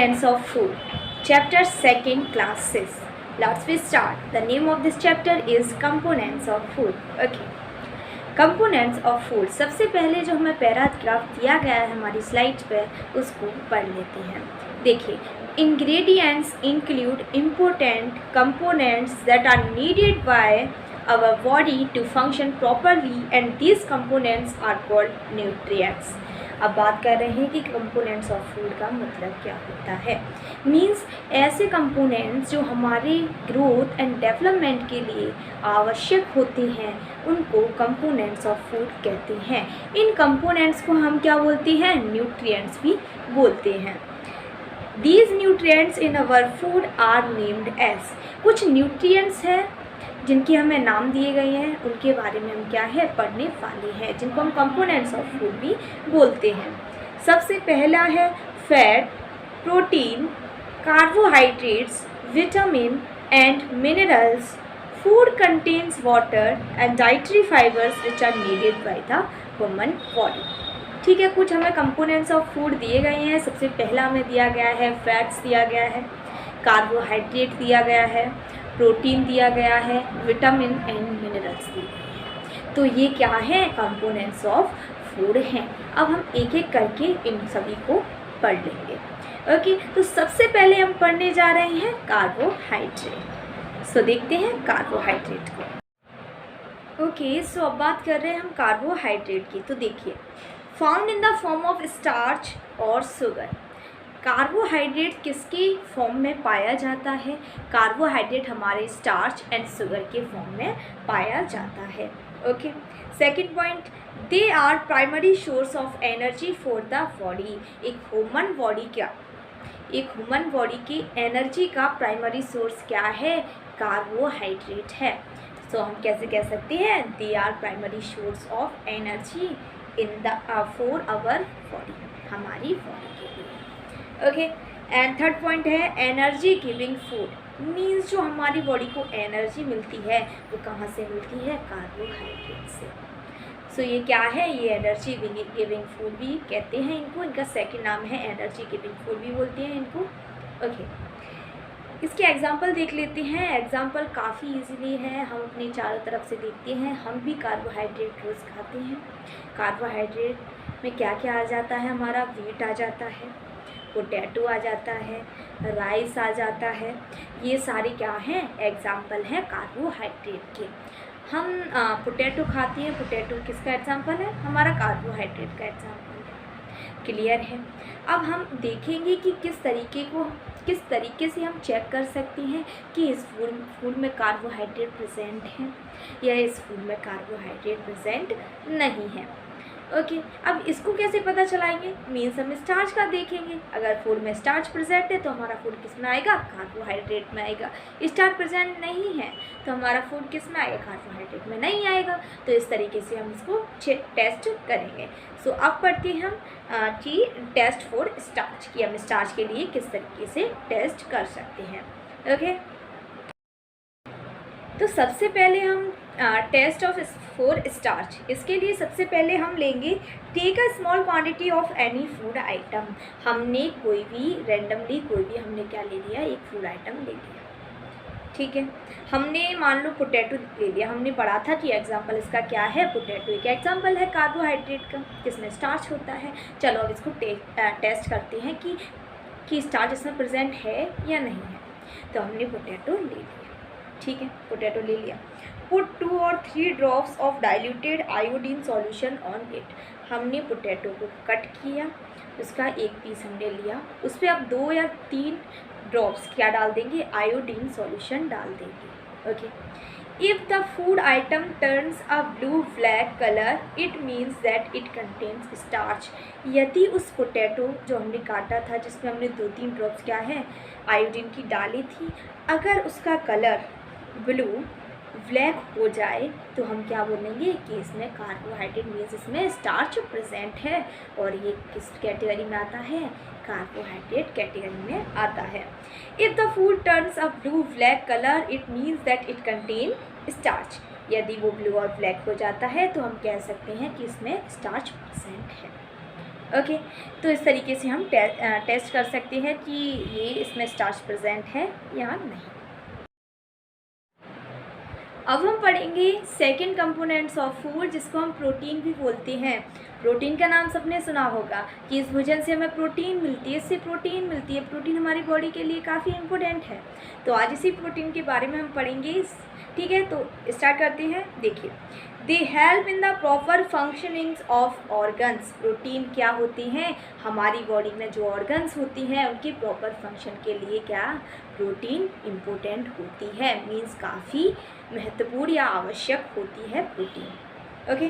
Components of food. Chapter 2nd, class 6. Let's we start. The name of this chapter is Components of food. Okay. Components of food. सबसे पहले जो हमें paragraph दिया गया है हमारी स्लाइड पे उसको पढ़ लेते हैं. देखिए, ingredients include important components that are needed by our body to function properly and these components are called nutrients. अब बात कर रहे हैं कि कंपोनेंट्स ऑफ फूड का मतलब क्या होता है. मीन्स ऐसे कंपोनेंट्स जो हमारे ग्रोथ एंड डेवलपमेंट के लिए आवश्यक होते हैं उनको कंपोनेंट्स ऑफ फूड कहते हैं. इन कंपोनेंट्स को हम क्या बोलते हैं? न्यूट्रिएंट्स भी बोलते हैं. These nutrients in our food are named as. कुछ न्यूट्रिएंट्स हैं जिनके हमें नाम दिए गए हैं, उनके बारे में हम क्या है पढ़ने वाले हैं, जिनको हम कंपोनेंट्स ऑफ फूड भी बोलते हैं. सबसे पहला है fat, protein, carbohydrates, vitamin and minerals. Food contains water and dietary fibres which are needed by the human body. ठीक है, कुछ हमें कंपोनेंट्स ऑफ फूड दिए गए हैं. सबसे पहला हमें दिया गया है फैट्स दिया गया है, कार्बोहाइड्रेट दिया गया है, प्रोटीन दिया गया है, विटामिन एंड मिनरल्स दिए गए हैं. तो ये क्या है? कंपोनेंट्स ऑफ फूड हैं. अब हम एक एक करके इन सभी को पढ़ लेंगे. ओके, तो सबसे पहले हम पढ़ने जा रहे हैं कार्बोहाइड्रेट. सो देखते हैं कार्बोहाइड्रेट को. ओके, सो अब बात कर रहे हैं हम कार्बोहाइड्रेट की. तो देखिए, found in the form of starch और शुगर. कार्बोहाइड्रेट किसके फॉर्म में पाया जाता है? कार्बोहाइड्रेट हमारे स्टार्च एंड शुगर के फॉर्म में पाया जाता है. Okay, second point, they are primary source of energy for the body. एक ह्यूमन बॉडी की एनर्जी का प्राइमरी सोर्स क्या है? कार्बोहाइड्रेट है. सो हम कैसे कह सकते हैं? They are primary source of energy in the for our body, हमारी बॉडी के लिए. ओके, एंड थर्ड पॉइंट है एनर्जी गिविंग फूड. मीन्स जो हमारी बॉडी को एनर्जी मिलती है वो कहाँ से मिलती है? कार्बोहाइड्रेट से. सो ये क्या है? ये एनर्जी गिविंग फूड भी कहते हैं इनको. इनका सेकंड नाम है एनर्जी गिविंग फूड भी बोलते हैं इनको. ओके, इसके एग्जाम्पल देख लेते हैं. एग्जाम्पल काफ़ी इजीली है, हम अपने चारों तरफ से देखते हैं. हम भी कार्बोहाइड्रेट रोज़ खाते हैं. कार्बोहाइड्रेट में क्या क्या आ जाता है? हमारा वीट आ जाता है, पोटैटो आ जाता है, राइस आ जाता है. ये सारे क्या हैं? एग्जाम्पल हैं कार्बोहाइड्रेट के. हम पोटैटो खाते हैं. पोटैटो किसका एग्जाम्पल है? हमारा कार्बोहाइड्रेट का एग्जाम्पल है. क्लियर है. अब हम देखेंगे कि किस तरीके से हम चेक कर सकते हैं कि इस फूड में कार्बोहाइड्रेट प्रेजेंट है या इस फूड में कार्बोहाइड्रेट प्रेजेंट नहीं है. ओके, अब इसको कैसे पता चलाएंगे? मीन्स हम स्टार्च का देखेंगे. अगर फूड में स्टार्च प्रेजेंट है तो हमारा फूड किस में आएगा? कार्बोहाइड्रेट में आएगा. स्टार्च प्रेजेंट नहीं है तो हमारा फूड किस में आएगा? कार्बोहाइड्रेट में नहीं आएगा. तो इस तरीके से हम इसको टेस्ट करेंगे. सो अब पढ़ते हैं हम कि टेस्ट फॉर स्टार्च, कि हम स्टार्च के लिए किस तरीके से टेस्ट कर सकते हैं. ओके, तो सबसे पहले हम टेस्ट ऑफ फॉर स्टार्च. इसके लिए सबसे पहले हम लेंगे take a small quantity of any food item. हमने कोई भी रैंडमली हमने क्या ले लिया? एक फूड आइटम ले लिया. ठीक है, हमने मान लो पोटैटो ले लिया. हमने पढ़ा था कि एग्जाम्पल इसका क्या है? पोटैटो एक एग्जाम्पल है कार्बोहाइड्रेट का जिसमें स्टार्च होता है. चलो अब इसको टेस्ट करते हैं कि स्टार्च इसमें प्रेजेंट है या नहीं है. तो हमने पोटैटो ले लिया. ठीक है, पोटैटो ले लिया. Put 2 or 3 drops of diluted iodine solution on it. हमने पोटैटो को कट किया, उसका एक पीस हमने लिया, उस पर अब 2 या 3 ड्रॉप्स क्या डाल देंगे? आयोडीन सॉल्यूशन डाल देंगे. Okay, if the food item turns a blue black colour it means that it contains starch. यदि उस पोटैटो जो हमने काटा था जिसमें हमने 2-3 ड्रॉप्स क्या है आयोडीन की डाली थी, अगर उसका कलर ब्लू ब्लैक हो जाए तो हम क्या बोलेंगे कि इसमें कार्बोहाइड्रेट मीन्स इसमें स्टार्च प्रेजेंट है और ये किस कैटेगरी में आता है? कार्बोहाइड्रेट कैटेगरी में आता है. If the food turns a blue black colour it means that it contain starch. यदि वो ब्लू और ब्लैक हो जाता है तो हम कह सकते हैं कि इसमें स्टार्च प्रेजेंट है. ओके, तो इस तरीके से हम टेस्ट कर सकते हैं कि ये इसमें स्टार्च प्रेजेंट है या नहीं। अब हम पढ़ेंगे सेकंड कंपोनेंट्स ऑफ फूड, जिसको हम प्रोटीन भी बोलते हैं। प्रोटीन का नाम सबने सुना होगा कि इस भोजन से हमें प्रोटीन मिलती है, इससे प्रोटीन मिलती है। प्रोटीन हमारी बॉडी के लिए काफ़ी इम्पोर्टेंट है। तो आज इसी प्रोटीन के बारे में हम पढ़ेंगे। ठीक है, तो स्टार्ट करते हैं। देखिए, they help in the proper functionings of organs. Protein क्या होती हैं? हमारी बॉडी में जो ऑर्गन्स होती हैं उनके प्रॉपर फंक्शन के लिए क्या प्रोटीन इम्पोर्टेंट होती है, मीन्स काफ़ी महत्वपूर्ण या आवश्यक होती है protein. Okay,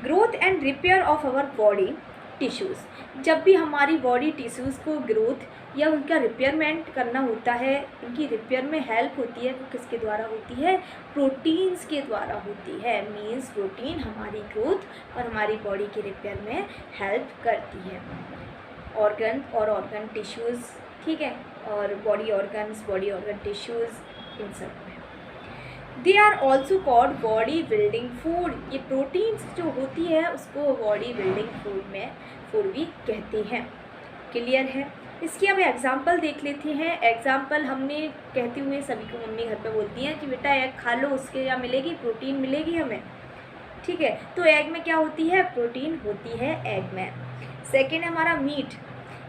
growth and repair of our body tissues. जब भी हमारी बॉडी टिश्यूज़ को ग्रोथ या उनका रिपेयरमेंट करना होता है, उनकी रिपेयर में हेल्प होती है, वो किसके द्वारा होती है? प्रोटीन्स के द्वारा होती है। मीन्स प्रोटीन हमारी ग्रोथ और हमारी बॉडी के रिपेयर में हेल्प करती है। ऑर्गन और ऑर्गन टिश्यूज़, ठीक है, और body organs, body organ tissues, इन सब में। They are also called body building food. ये प्रोटीन्स जो होती है उसको बॉडी बिल्डिंग फूड भी कहते हैं। क्लियर है? इसकी अब एग्जाम्पल देख लेते हैं। एग्जाम्पल हमने कहते हुए सभी को मम्मी घर पे बोलती हैं कि बेटा एग खा लो, उसके क्या मिलेगी? प्रोटीन मिलेगी हमें। ठीक है, तो एग में क्या होती है? प्रोटीन होती है एग में। सेकेंड हमारा मीट।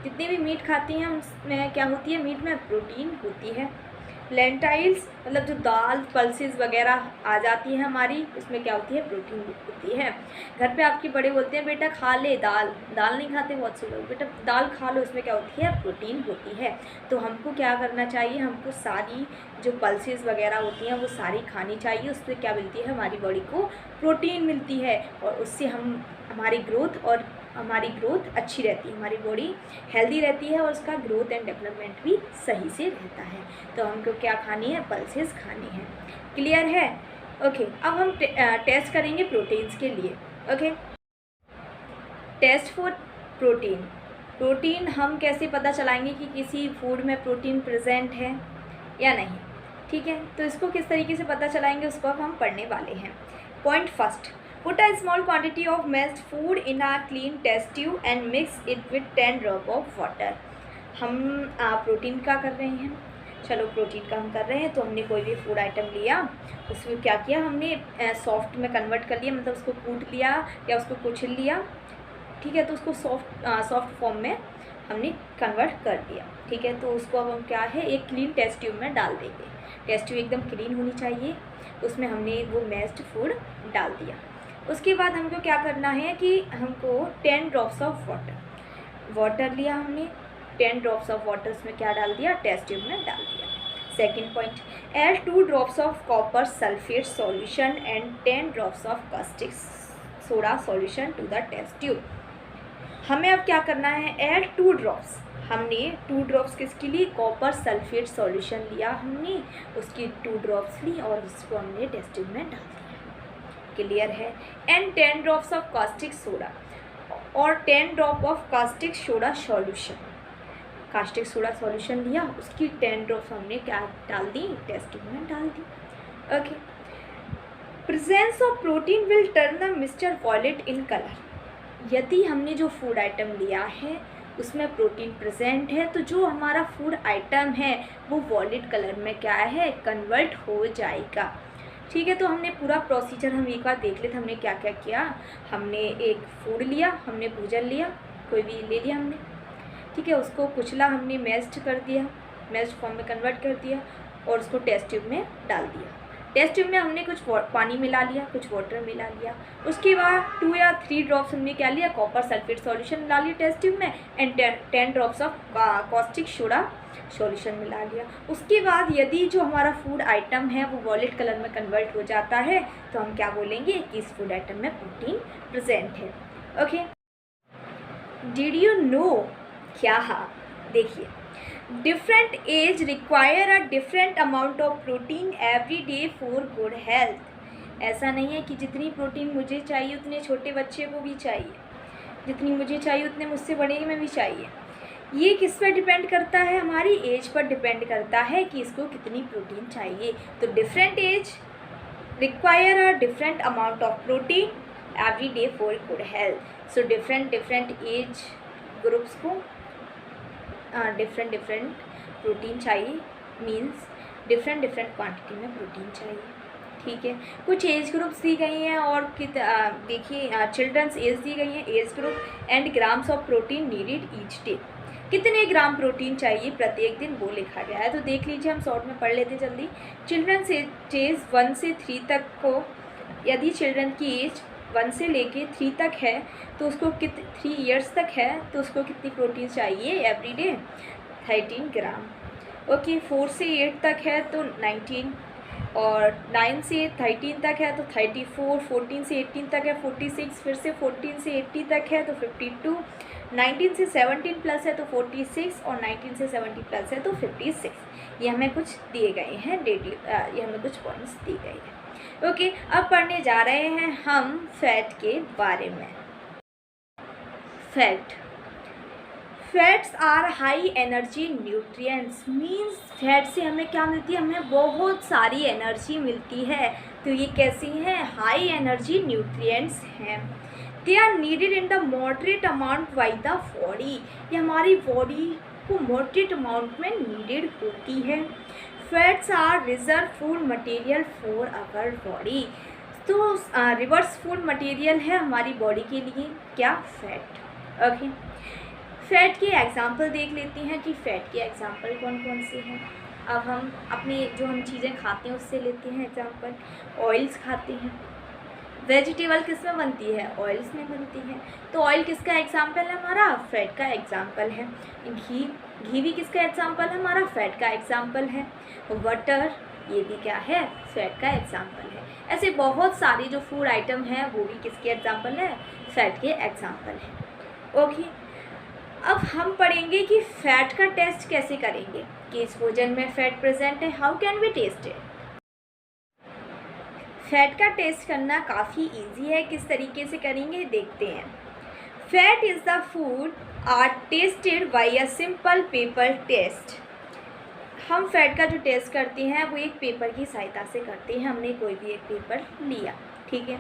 जितने भी मीट खाती हैं उसमें क्या होती है? मीट में प्रोटीन होती है। लेंटाइल्स मतलब जो दाल पल्सेस वगैरह आ जाती है हमारी, उसमें क्या होती है? प्रोटीन होती है। घर पे आपके बड़े बोलते हैं बेटा खा ले दाल, दाल नहीं खाते बहुत से लोग, बेटा दाल खा लो, इसमें क्या होती है? प्रोटीन होती है। तो हमको क्या करना चाहिए? हमको सारी जो पल्सेस वगैरह होती हैं वो सारी खानी चाहिए। उससे क्या मिलती है? हमारी बॉडी को प्रोटीन मिलती है और उससे हमारी ग्रोथ अच्छी रहती है, हमारी बॉडी हेल्दी रहती है और उसका ग्रोथ एंड डेवलपमेंट भी सही से रहता है। तो हमको क्या खानी है? पल्सेस खानी है। क्लियर है? ओके, अब हम टेस्ट करेंगे प्रोटीन्स के लिए। Okay, test for protein. Protein हम कैसे पता चलाएंगे कि किसी फूड में प्रोटीन प्रेजेंट है या नहीं? ठीक है, तो इसको किस तरीके से पता चलाएंगे उसको अब हम पढ़ने वाले हैं। Point first, put a small quantity of mashed food in a clean test tube and mix it with 10 drop of water। हम प्रोटीन का कर रहे हैं, चलो प्रोटीन का हम कर रहे हैं। तो हमने कोई भी फूड आइटम लिया, उसमें क्या किया? हमने सॉफ्ट में कन्वर्ट कर लिया, मतलब उसको कूट लिया या उसको कुचल लिया। ठीक है, तो उसको सॉफ्ट फॉर्म में हमने कन्वर्ट कर दिया। ठीक है, तो उसको अब हम क्या है? एक क्लीन टेस्ट ट्यूब में डाल देंगे। टेस्ट ट्यूब एकदम क्लीन होनी चाहिए, उसमें हमने वो मैश्ड फूड डाल दिया। उसके बाद हमको क्या करना है कि हमको 10 ड्रॉप्स ऑफ वाटर लिया हमने, 10 ड्रॉप्स ऑफ वाटर उसमें क्या डाल दिया? टेस्ट ट्यूब में डाल दिया। Second point, add 2 drops of copper sulphate solution and 10 drops of caustic soda solution to the test tube. हमें अब क्या करना है? Add 2 drops. हमने 2 ड्रॉप्स किसके लिए? कॉपर सल्फेट सॉल्यूशन लिया हमने, उसकी 2 ड्रॉप्स ली और उसको हमने टेस्ट ट्यूब में डाल दिया। क्लियर है? And 10 drops of caustic soda और 10 drop of caustic soda solution. Caustic soda solution लिया, उसकी 10 ड्रॉप्स हमने क्या डाल दी? टेस्ट ट्यूब में डाल दी। Okay, presence of protein will turn the mixture violet in colour. यदि हमने जो फूड आइटम लिया है उसमें प्रोटीन प्रेजेंट है तो जो हमारा फूड आइटम है वो वॉयलेट कलर में क्या है? कन्वर्ट हो जाएगा। ठीक है, तो हमने पूरा प्रोसीजर हम एक बार देख लेते। हमने क्या क्या किया? हमने एक फूड लिया, हमने भोजन लिया, कोई भी ले लिया हमने, ठीक है, उसको कुचला, हमने मैश्ड कर दिया, मैश्ड फॉर्म में कन्वर्ट कर दिया और उसको टेस्ट ट्यूब में डाल दिया। टेस्ट ट्यूब में हमने कुछ पानी मिला लिया, कुछ वाटर मिला लिया। उसके बाद 2 या 3 ड्रॉप्स हमने क्या लिया? कॉपर सल्फेट सॉल्यूशन डाल लिया टेस्ट ट्यूब में and 10 drops of caustic soda solution मिला लिया। उसके बाद यदि जो हमारा फूड आइटम है वो वॉयलेट कलर में कन्वर्ट हो जाता है तो हम क्या बोलेंगे कि इस फूड आइटम में प्रोटीन प्रेजेंट है। Okay, did you know? क्या? हाँ, देखिए, different age require a different amount of protein every day for good health. ऐसा नहीं है कि जितनी प्रोटीन मुझे चाहिए उतने छोटे बच्चे को भी चाहिए, जितनी मुझे चाहिए उतने मुझसे बड़े में भी चाहिए। ये किस पर डिपेंड करता है? हमारी एज पर डिपेंड करता है कि इसको कितनी प्रोटीन चाहिए। तो different age require a different amount of protein every day for good health. So different age groups को डिफरेंट डिफरेंट प्रोटीन चाहिए, मीन्स डिफरेंट डिफरेंट क्वांटिटी में प्रोटीन चाहिए, ठीक है। कुछ एज ग्रुप्स दी गई हैं और देखिए चिल्ड्रंस एज दी गई है, age group and grams of protein needed each day, कितने ग्राम प्रोटीन चाहिए प्रत्येक दिन वो लिखा गया है। तो देख लीजिए, हम शॉर्ट में पढ़ लेते जल्दी। चिल्ड्रंस एज 1 से 3 तक को, यदि चिल्ड्रन की एज 1 से लेके 3 तक है तो उसको 3 ईयर्स तक है तो उसको कितनी प्रोटीन चाहिए एवरी डे? 13 ग्राम। ओके, 4 से 8 तक है तो 19, और 9 से 13 तक है तो 34, 14 से 18 तक है 46, फिर से 14 से 80 तक है तो 52, 19 से 17 प्लस है तो 46, और 19 से 70 प्लस है तो 56। ये हमें कुछ दिए गए हैं डेली, ये हमें कुछ पॉइंट्स दिए गए हैं। ओके, अब पढ़ने जा रहे हैं हम फैट के बारे में। Fats are high energy nutrients, means fat से हमें क्या मिलती है? हमें बहुत सारी एनर्जी मिलती है। तो ये कैसी हैं? हाई एनर्जी न्यूट्रिएंट्स हैं। They are needed in the moderate amount by the body, ये हमारी बॉडी को मॉडरेट अमाउंट में नीडेड होती है। Fats are reserve food material for our body, तो रिवर्स फूड मटेरियल है हमारी बॉडी के लिए क्या? फैट। ओके, फैट के एग्जाम्पल देख लेते हैं कि फैट के एग्जाम्पल कौन कौन से हैं। अब हम अपने जो हम चीज़ें खाते हैं उससे लेते हैं एग्जाम्पल। ऑयल्स खाते हैं, वेजिटेबल किस में बनती है? ऑयल्स में बनती है। तो ऑयल किसका एग्जाम्पल है? हमारा फैट का एग्जाम्पल है। घी भी किसका एग्जाम्पल है? हमारा फैट का एग्जाम्पल है। बटर, ये भी क्या है? फैट का एग्जाम्पल है। ऐसे बहुत सारे जो फूड आइटम हैं वो भी किसके एग्जाम्पल है? फैट के एग्जाम्पल है। ओके, अब हम पढ़ेंगे कि फैट का टेस्ट कैसे करेंगे, कि इस भोजन में फैट प्रेजेंट है, how can we test it. Fat का टेस्ट करना काफ़ी इजी है, किस तरीके से करेंगे देखते हैं। Fat is the food are tested by a simple paper test. हम फैट का जो टेस्ट करते हैं वो एक पेपर की सहायता से करते हैं। हमने कोई भी एक पेपर लिया, ठीक है।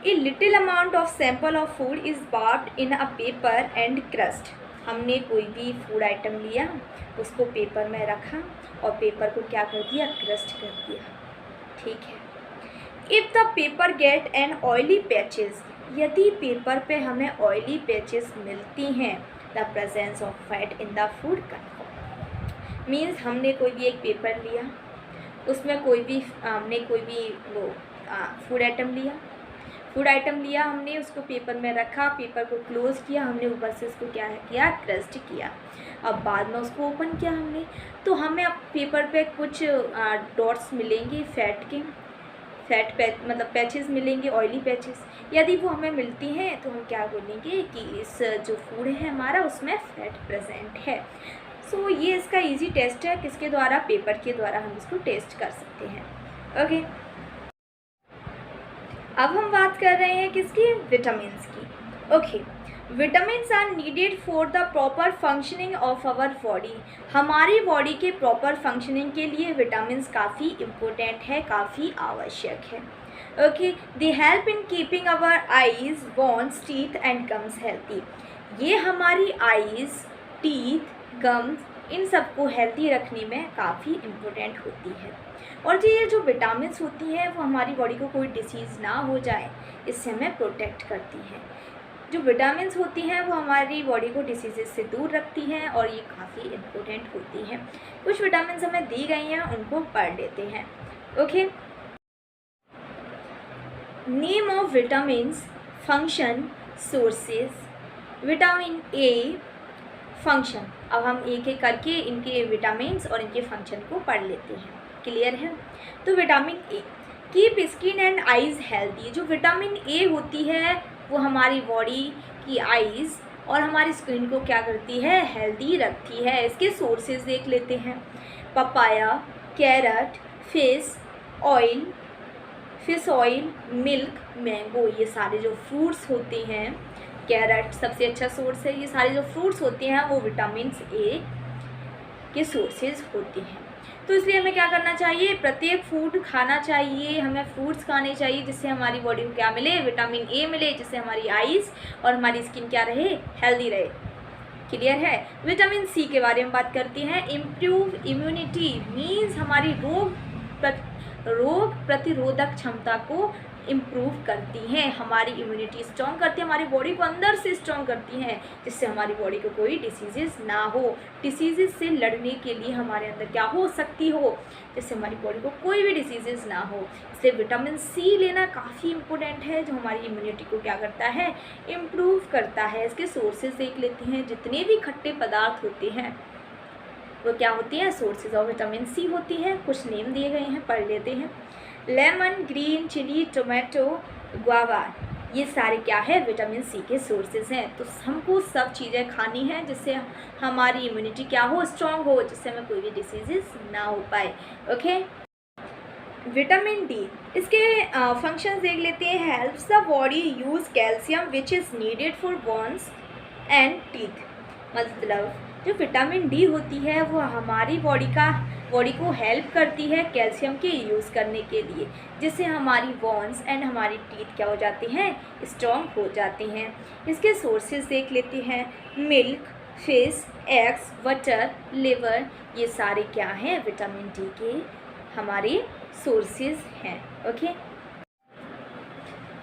A little amount of sample of food is barbed in a paper and crushed. हमने कोई भी फूड आइटम लिया, उसको पेपर में रखा और पेपर को क्या कर दिया? क्रस्ट कर दिया, ठीक है। If the paper get an oily patches, यदि पेपर पे हमें ऑयली पैचेस मिलती हैं, the presence of fat in the food confirm. Means हमने कोई भी एक पेपर लिया, उसमें हमने कोई भी वो फूड आइटम लिया हमने, उसको पेपर में रखा, पेपर को क्लोज किया हमने, ऊपर से उसको क्या किया? क्रस्ट किया। अब बाद में उसको ओपन किया हमने, तो हमें अब पेपर पे कुछ डॉट्स मिलेंगे फैट के, मतलब पैचेस मिलेंगे, ऑयली पैचेस। यदि वो हमें मिलती हैं तो हम क्या बोलेंगे कि इस जो फूड है हमारा उसमें फैट प्रेजेंट है। सो ये इसका इजी टेस्ट है, किसके द्वारा? पेपर के द्वारा हम इसको टेस्ट कर सकते हैं। ओके, अब हम बात कर रहे हैं किसकी? विटामिन्स की। Okay, vitamins are needed for the proper functioning of our body. हमारी बॉडी के प्रॉपर फंक्शनिंग के लिए विटामिन्स काफ़ी इम्पोर्टेंट है, काफ़ी आवश्यक है। Okay, they help in keeping our eyes, bones, teeth and gums healthy. ये हमारी आईज, टीथ, गम्स इन सबको हेल्थी रखने में काफ़ी इम्पोर्टेंट होती है। और ये जो विटामिन्स होती हैं वो हमारी बॉडी को कोई डिसीज़ ना हो जाए, इससे हमें प्रोटेक्ट करती हैं। जो विटामिन्स होती हैं वो हमारी बॉडी को डिसीज़ से दूर रखती हैं और ये काफ़ी इम्पोर्टेंट होती हैं। कुछ विटामिन्स हमें दी गई हैं, उनको पढ़ लेते हैं। Okay, name of vitamins, function, sources. Vitamin a function, अब हम एक एक करके इनके विटामिन्स और इनके फंक्शन को पढ़ लेते हैं, क्लियर है। तो vitamin A, keep skin and eyes healthy. जो विटामिन ए होती है वो हमारी बॉडी की आइज़ और हमारी स्किन को क्या करती है? हेल्दी रखती है। इसके सोर्सेज देख लेते हैं। Papaya, carrot, fish oil, milk, mango, ये सारे जो फ्रूट्स होते हैं, कैरट सबसे अच्छा सोर्स है। ये सारे जो फ्रूट्स होते हैं वो विटामिन ए के सोर्सेज होते हैं। तो इसलिए हमें क्या करना चाहिए? प्रत्येक फूड खाना चाहिए, हमें फ्रूट्स खाने चाहिए जिससे हमारी बॉडी को क्या मिले? विटामिन ए मिले, जिससे हमारी आइज़ और हमारी स्किन क्या रहे? हेल्दी रहे। क्लियर है। विटामिन सी के बारे में बात करते हैं। इम्प्रूव इम्यूनिटी मीन्स हमारी रोग प्रतिरोधक क्षमता को इम्प्रूव करती हैं, हमारी इम्यूनिटी स्ट्रॉन्ग करती है, हमारी बॉडी को अंदर से स्ट्रॉन्ग करती हैं, जिससे हमारी बॉडी को कोई डिसीजेस ना हो। डिसीजेस से लड़ने के लिए हमारे अंदर क्या हो सकती हो, जिससे हमारी बॉडी को कोई भी डिसीजेस ना हो। इसलिए विटामिन सी लेना काफ़ी इम्पोर्टेंट है, जो हमारी इम्यूनिटी को क्या करता है, इम्प्रूव करता है। इसके सोर्सेज देख लेते हैं। जितने भी खट्टे पदार्थ होते हैं वो क्या होती हैं, सोर्सेज ऑफ विटामिन सी होती हैं। कुछ नेम दिए गए हैं, पढ़ लेते हैं। Lemon, green chilli, tomato, guava, ये सारे क्या है, विटामिन सी के सोर्सेज हैं। तो हमको सब चीज़ें खानी हैं जिससे हमारी इम्यूनिटी क्या हो, स्ट्रॉन्ग हो, जिससे हमें कोई भी डिसीजेस ना हो पाए। ओके। विटामिन डी, इसके फंक्शंस देख लेते हैं। Helps the body use calcium which is needed for bones and teeth. मतलब जो विटामिन डी होती है वो हमारी बॉडी को हेल्प करती है कैल्शियम के यूज़ करने के लिए, जिससे हमारी बोन्स एंड हमारी टीथ क्या हो जाती हैं, स्ट्रॉन्ग हो जाती हैं। इसके सोर्सेज देख लेते हैं। Milk, fish, eggs, butter, liver, ये सारे क्या हैं, विटामिन डी के हमारे सोर्सेज हैं। ओके।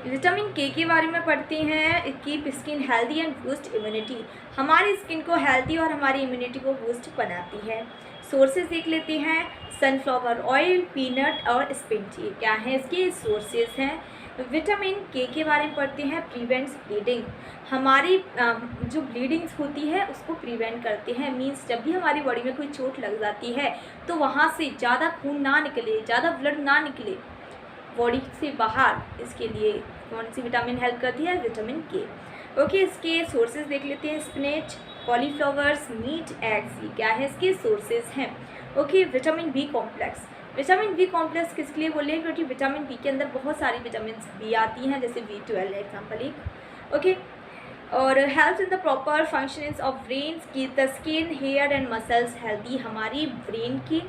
विटामिन के बारे में पढ़ते हैं। Keep skin healthy and boost immunity, हमारी स्किन को हेल्दी और हमारी इम्यूनिटी को बूस्ट बनाती है। सोर्सेज देख लेते हैं। सनफ्लावर ऑयल, पीनट और स्पिनच, ये क्या है, इसके सोर्सेज हैं। विटामिन के बारे में पढ़ते हैं। प्रिवेंट्स ब्लीडिंग, हमारी जो ब्लीडिंग्स होती है उसको प्रिवेंट करते हैं। मीन्स जब भी हमारी बॉडी में कोई चोट लग जाती है तो वहाँ से ज़्यादा खून ना निकले, ज़्यादा ब्लड ना निकले बॉडी से बाहर, इसके लिए कौन सी विटामिन हेल्प करती है, विटामिन के। ओके। इसके सोर्सेज देख लेते हैं। स्पिनच, कॉलीफ्लावर्स, मीट, एग्स, ये क्या है, इसके सोर्सेज हैं। Okay. Vitamin B complex, vitamin B complex किसके लिए बोले, क्योंकि विटामिन बी के अंदर बहुत सारी विटामिन बी आती हैं, जैसे B12 एग्जाम्पल एक। ओके। और help in the proper functioning of brain की the skin, hair and muscles healthy, हमारी ब्रेन की,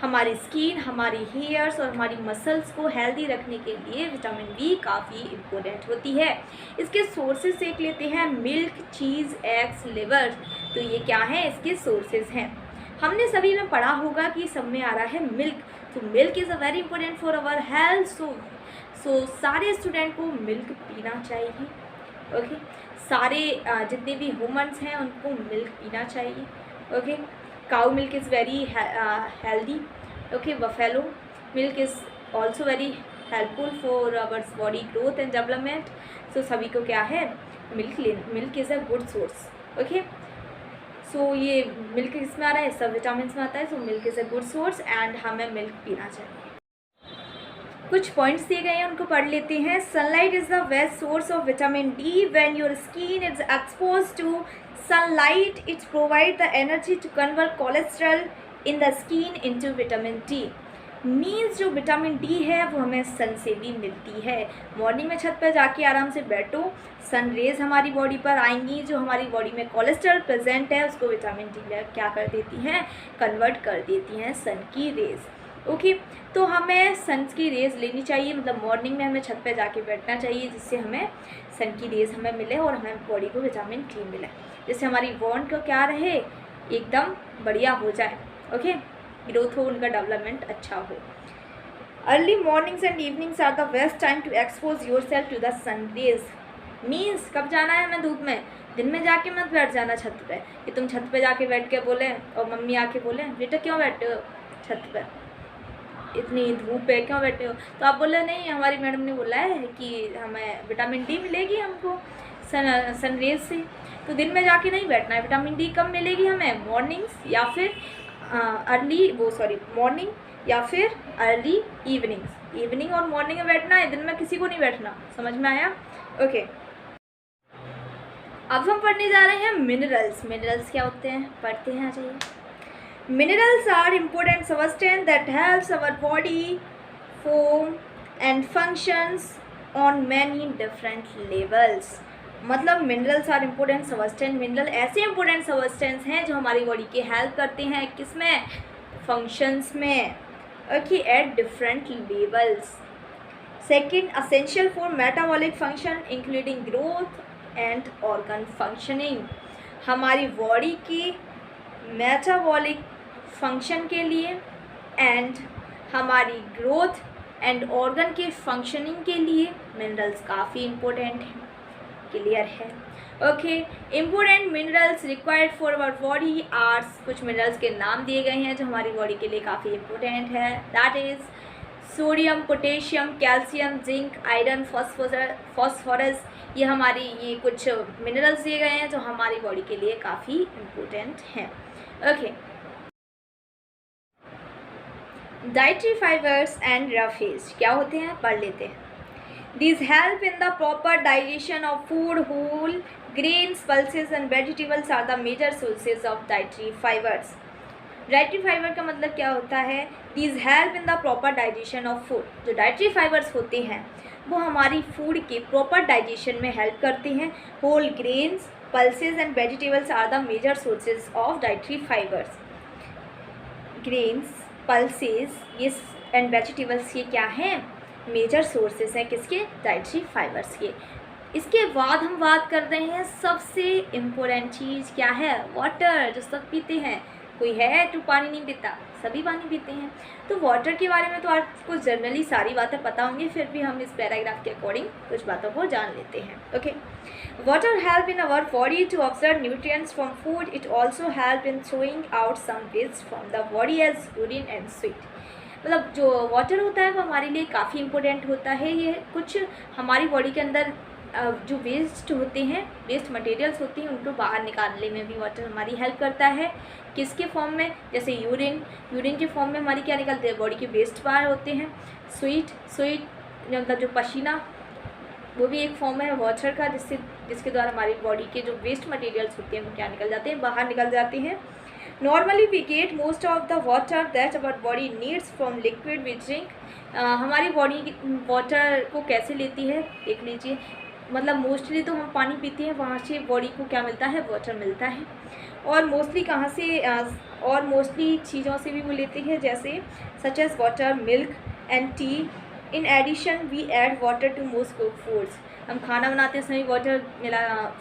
हमारी स्किन, हमारी हेयर्स और हमारी मसल्स को हेल्दी रखने के लिए विटामिन बी काफ़ी इम्पोर्टेंट होती है। इसके सोर्सेज देख लेते हैं। मिल्क, चीज़, एग्स, लिवर, तो ये क्या है, इसके सोर्सेज हैं। हमने सभी में पढ़ा होगा कि सब में आ रहा है मिल्क, तो milk is a very important for our health. So सारे स्टूडेंट को मिल्क पीना चाहिए। ओके। सारे जितने भी वुमेन्स हैं उनको मिल्क पीना चाहिए। Okay. Cow milk is very healthy. Okay. Buffalo milk is also very helpful for our body growth and development. So सभी को क्या है, milk is a good source. Okay. So ये मिल्क इसमें आ रहा है, सब विटामिन में आता है। So milk is a good source and हमें मिल्क पीना चाहिए। कुछ पॉइंट्स दिए गए हैं, उनको पढ़ लेते हैं। Sunlight is the best source of vitamin D. When your skin is expose to sunlight, it provide the energy to convert cholesterol in the skin into vitamin D। Means जो विटामिन डी है वो हमें सन से भी मिलती है। Morning में छत पर जाके आराम से बैठो, सन रेज हमारी बॉडी पर आएंगी, जो हमारी बॉडी में कोलेस्ट्रॉल प्रेजेंट है उसको विटामिन डी क्या कर देती हैं, कन्वर्ट कर देती हैं सन की रेज। ओके। तो हमें सन की रेज लेनी चाहिए, मतलब मॉर्निंग में हमें छत पर जाके बैठना चाहिए, जिससे हमें सन की रेज हमें मिले और हमें बॉडी को विटामिन डी मिले, जिससे हमारी बॉन्ड को क्या रहे, एकदम बढ़िया हो जाए। ओके। ग्रोथ हो, उनका डेवलपमेंट अच्छा हो। Early mornings and evenings are the best time to expose yourself to the sun rays. Means कब जाना है हमें धूप में, दिन में जाके मत बैठ जाना छत पे, कि तुम छत पे जाके बैठ के बोले और मम्मी आके बोले बेटा क्यों बैठे हो छत पे, इतनी धूप है क्यों बैठे हो, तो आप बोले नहीं हमारी मैडम ने बोला है कि हमें विटामिन डी मिलेगी हमको सन रेज से, तो दिन में जाके नहीं बैठना है। विटामिन डी कब मिलेगी हमें, मॉर्निंग्स या फिर मॉर्निंग या फिर अर्ली इवनिंग और मॉर्निंग में बैठना है, दिन में किसी को नहीं बैठना। समझ में आया। ओके। अब हम पढ़ने जा रहे हैं मिनरल्स। मिनरल्स क्या होते हैं, पढ़ते हैं, आ जाइए। Minerals are important substance that helps our body form and functions on many different levels. मतलब minerals are important substance, mineral ऐसे इम्पोर्टेंट सब्सटेंस हैं जो हमारी बॉडी की हेल्प करते हैं, किसमें, फंक्शंस में। Okay. At different levels. Second, essential for metabolic function including growth and organ functioning. हमारी बॉडी की मेटाबॉलिक फंक्शन के लिए एंड हमारी ग्रोथ एंड ऑर्गन के फंक्शनिंग के लिए मिनरल्स काफ़ी इम्पोर्टेंट हैं। क्लियर है? Okay, important minerals required for our body are, कुछ मिनरल्स के नाम दिए गए हैं जो हमारी बॉडी के लिए काफ़ी इम्पोर्टेंट है। That is sodium, potassium, calcium, zinc, iron, phosphorus. ये कुछ मिनरल्स दिए गए हैं जो हमारी बॉडी के लिए काफ़ी इम्पोर्टेंट हैं। Okay, dietary fibres and roughage क्या होते हैं, पढ़ लेते हैं। These help in the proper digestion of food. Whole grains, pulses and vegetables are the major sources of dietary fibers. Dietary fibre का मतलब क्या होता है? These help in the proper digestion of food. जो डाइटरी फाइबर्स होते हैं वो हमारी फूड के प्रॉपर डाइजेशन में हेल्प करते हैं। Whole grains, pulses and vegetables are the major sources of dietary fibres. Grains, pulses ये एंड वेजिटेबल्स ये क्या हैं? मेजर सोर्सेस हैं किसके? डाइटरी फाइबर्स के। इसके बाद हम बात कर रहे हैं सबसे इम्पोर्टेंट चीज़ क्या है? वाटर, जो सब पीते हैं। कोई है जो पानी नहीं पीता? सभी पानी पीते हैं। तो वाटर के बारे में तो आपको जनरली सारी बातें पता होंगी, फिर भी हम इस पैराग्राफ के अकॉर्डिंग कुछ बातों को जान लेते हैं। Okay, water help in our body to observe nutrients from food. It also help in throwing out some waste from the body as urine and sweat. मतलब जो वाटर होता है वो हमारे लिए काफ़ी इम्पोर्टेंट होता है। ये कुछ हमारी बॉडी के अंदर जो वेस्ट होते हैं, वेस्ट मटेरियल्स होती हैं, उनको बाहर निकालने में भी वाटर हमारी हेल्प करता है। किसके फॉर्म में? जैसे यूरिन के फॉर्म में हमारी क्या निकलते हैं? बॉडी के वेस्ट बाहर होते हैं। स्वीट मतलब जो पसीना, वो भी एक फॉर्म है वाटर का, जिसके द्वारा हमारी बॉडी के जो वेस्ट मटेरियल्स होते हैं वो क्या निकल जाते हैं? बाहर निकल जाते हैं। Normally we get most of the water that our body needs from liquid we drink. हमारी बॉडी वाटर को कैसे लेती है देख लीजिए। मतलब मोस्टली तो हम पानी पीते हैं, वहाँ से बॉडी को क्या मिलता है? वाटर मिलता है। और मोस्टली कहाँ से? और मोस्टली चीज़ों से भी वो लेते हैं, जैसे such as water, milk and tea. In addition we add water to most cook foods. हम खाना बनाते समय वाटर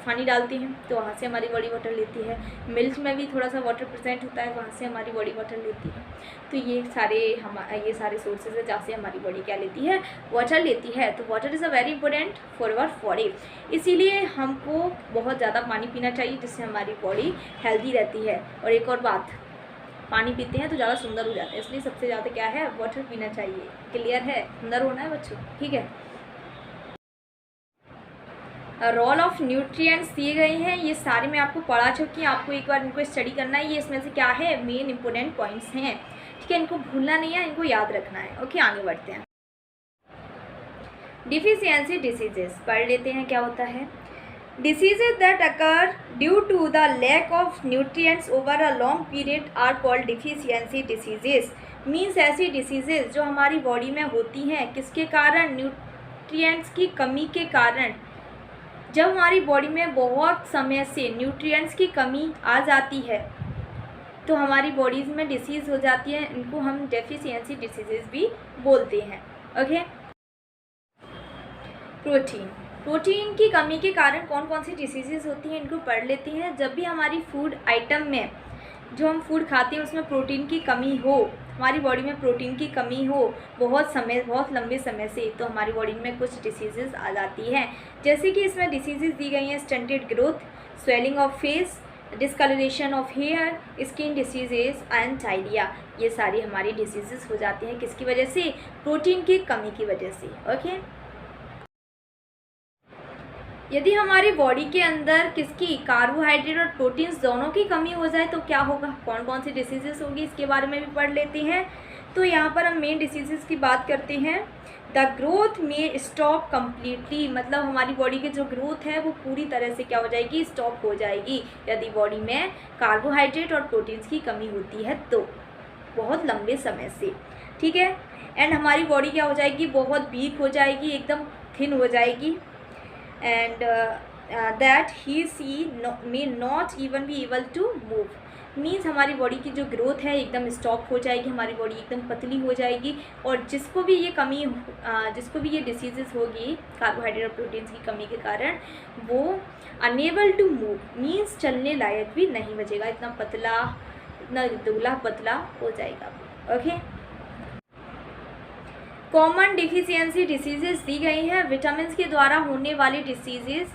पानी डालते हैं, तो वहाँ से हमारी बॉडी वाटर लेती है। मिल्क में भी थोड़ा सा वाटर प्रेजेंट होता है, वहाँ से हमारी बॉडी वाटर लेती है। तो ये सारे सोर्सेज है जहाँ से हमारी बॉडी क्या लेती है? वाटर लेती है। तो water is a very important for our body. इसीलिए हमको बहुत ज़्यादा पानी पीना चाहिए, जिससे हमारी बॉडी हेल्दी रहती है। और एक और बात, पानी पीते हैं तो ज़्यादा सुंदर हो जाते हैं, इसलिए सबसे ज़्यादा क्या है? वाटर पीना चाहिए। क्लियर है? सुंदर होना है बच्चों, ठीक है। रोल ऑफ न्यूट्रिएंट्स दिए गए हैं, ये सारे मैं आपको पढ़ा चुकी हूँ, आपको एक बार इनको स्टडी करना है। ये इसमें से क्या है? मेन इंपॉर्टेंट पॉइंट्स हैं, ठीक है। इनको भूलना नहीं है, इनको याद रखना है। ओके, आगे बढ़ते हैं। डिफिशियंसी डिसीजेस पढ़ लेते हैं, क्या होता है? Diseases that occur due to the lack of nutrients over a long period are called deficiency diseases. Means ऐसी diseases जो हमारी बॉडी में होती हैं किसके कारण? न्यूट्रिएंट्स की कमी के कारण। जब हमारी बॉडी में बहुत समय से न्यूट्रिएंट्स की कमी आ जाती है तो हमारी बॉडीज़ में डिसीज़ हो जाती है, इनको हम डेफिशिएंसी डिसीजेस भी बोलते हैं। ओके, प्रोटीन की कमी के कारण कौन कौन सी डिसीजेस होती हैं, इनको पढ़ लेते हैं। जब भी हमारी फूड आइटम में, जो हम फूड खाते हैं उसमें प्रोटीन की कमी हो, हमारी बॉडी में प्रोटीन की कमी हो बहुत लंबे समय से, तो हमारी बॉडी में कुछ डिसीजेस आ जाती हैं। जैसे कि इसमें डिसीजेस दी गई हैं: stunted growth, swelling of face, discolouration of hair, skin diseases and diarrhoea. ये सारी हमारी डिसीजेस हो जाती हैं किसकी वजह से? प्रोटीन की कमी की वजह से। ओके, यदि हमारी बॉडी के अंदर किसकी? कार्बोहाइड्रेट और प्रोटीन्स दोनों की कमी हो जाए तो क्या होगा? कौन कौन सी डिसीजेस होगी, इसके बारे में भी पढ़ लेते हैं। तो यहाँ पर हम मेन डिसीजेस की बात करते हैं। द ग्रोथ में स्टॉप कम्प्लीटली, मतलब हमारी बॉडी की जो ग्रोथ है वो पूरी तरह से क्या हो जाएगी? स्टॉप हो जाएगी, यदि बॉडी में कार्बोहाइड्रेट और प्रोटीन्स की कमी होती है तो, बहुत लंबे समय से, ठीक है। एंड हमारी बॉडी क्या हो जाएगी? बहुत वीक हो जाएगी, एकदम थिन हो जाएगी। and that he may not even be able to move, means हमारी बॉडी की जो ग्रोथ है एकदम स्टॉप हो जाएगी, हमारी बॉडी एकदम पतली हो जाएगी, और जिसको भी ये डिसीजेस होगी कार्बोहाइड्रेट और प्रोटीन्स की कमी के कारण, वो अनेबल टू मूव मीन्स चलने लायक भी नहीं बचेगा, इतना पतला, इतना दुबला पतला हो जाएगा। ओके, कॉमन डिफिशियंसी डिसीजेस दी गई हैं, विटामिन के द्वारा होने वाली डिसीजेस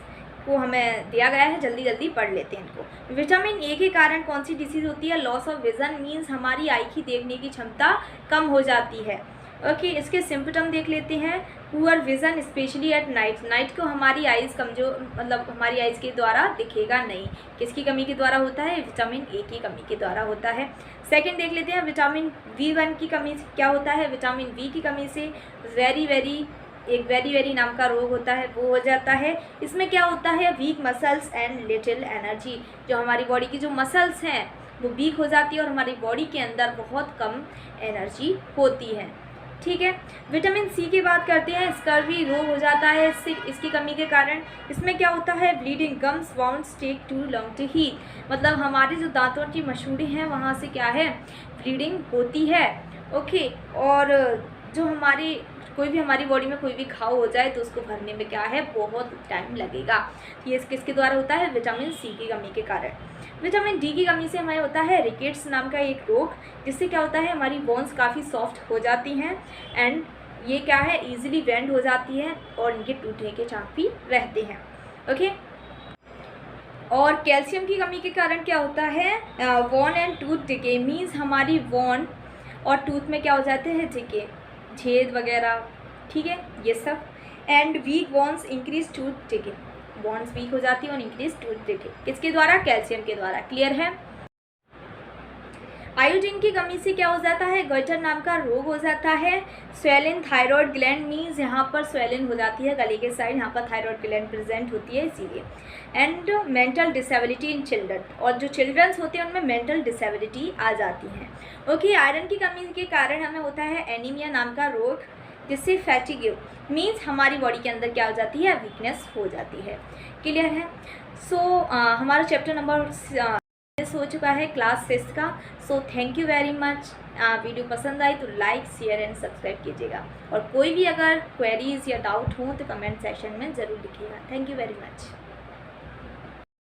को हमें दिया गया है, जल्दी जल्दी पढ़ लेते हैं इनको। विटामिन ए के कारण कौन सी डिसीज होती है? लॉस ऑफ विजन मीन्स हमारी आई की देखने की क्षमता कम हो जाती है। ओके, इसके सिम्पटम देख लेते हैं। Poor vision specially at night, night को हमारी आइज़ कमजोर, मतलब हमारी आइज़ के द्वारा दिखेगा नहीं। किसकी कमी के द्वारा होता है? विटामिन ए की कमी के द्वारा होता है। सेकंड देख लेते हैं, विटामिन B1 की कमी से क्या होता है? विटामिन बी की कमी से एक वेरी नाम का रोग होता है, वो हो जाता है। इसमें क्या होता है? Week muscles and little energy, जो हमारी बॉडी की जो मसल्स हैं वो वीक हो जाती है और हमारी बॉडी के अंदर बहुत कम एनर्जी होती है। ठीक है, विटामिन सी की बात करते हैं। स्कर्वी रोग हो जाता है इसकी कमी के कारण। इसमें क्या होता है? Bleeding, gums, wounds take too long to heal, मतलब हमारे जो दांतों की मसूड़े हैं वहाँ से क्या है? ब्लीडिंग होती है। ओके, और जो हमारी बॉडी में कोई भी घाव हो जाए तो उसको भरने में क्या है? बहुत टाइम लगेगा। ये किसके द्वारा होता है? विटामिन सी की कमी के कारण। विटामिन डी की कमी से हमें होता है रिकेट्स नाम का एक रोग, जिससे क्या होता है? हमारी बोन्स काफ़ी सॉफ्ट हो जाती हैं एंड ये क्या है? ईजिली बेंड हो जाती है और इनके टूटने के चांस भी रहते हैं। ओके, और कैल्शियम की कमी के कारण क्या होता है? Bone and tooth decay means हमारी वॉन और टूथ में क्या हो जाते हैं? डिके, छेद वगैरह। ठीक है, ये सब। And weak bones increase tooth decay, bones weak हो जाती है और इंक्रीज टूथ डिके, किसके द्वारा? कैल्शियम के द्वारा। क्लियर है? आयोडीन की कमी से क्या हो जाता है? गॉइटर नाम का रोग हो जाता है। स्वेलिन थायराइड ग्लैंड मीन्स यहाँ पर स्वेलिन हो जाती है गले के साइड, यहाँ पर थायराइड ग्लैंड प्रेजेंट होती है इसीलिए। And mental disability in children, और जो चिल्ड्रंस होते हैं उनमें मेंटल डिसेबिलिटी आ जाती है। ओके, आयरन की कमी के कारण हमें होता है एनीमिया नाम का रोग, जिससे फैटिग मीन्स हमारी बॉडी के अंदर क्या हो जाती है? वीकनेस हो जाती है। क्लियर है? सो हमारा चैप्टर नंबर हो चुका है क्लास 6 का। So thank you very much. Video पसंद आई तो लाइक, शेयर एंड सब्सक्राइब कीजिएगा, और कोई भी अगर क्वेरीज या डाउट हो तो कमेंट सेक्शन में ज़रूर लिखिएगा। Thank you very much.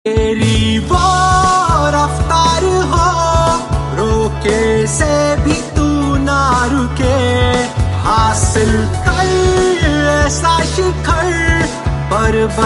तेरी वो रफ्तार हो, रोके से भी तू ना रुके, हासिल कर ऐसा शिखर पर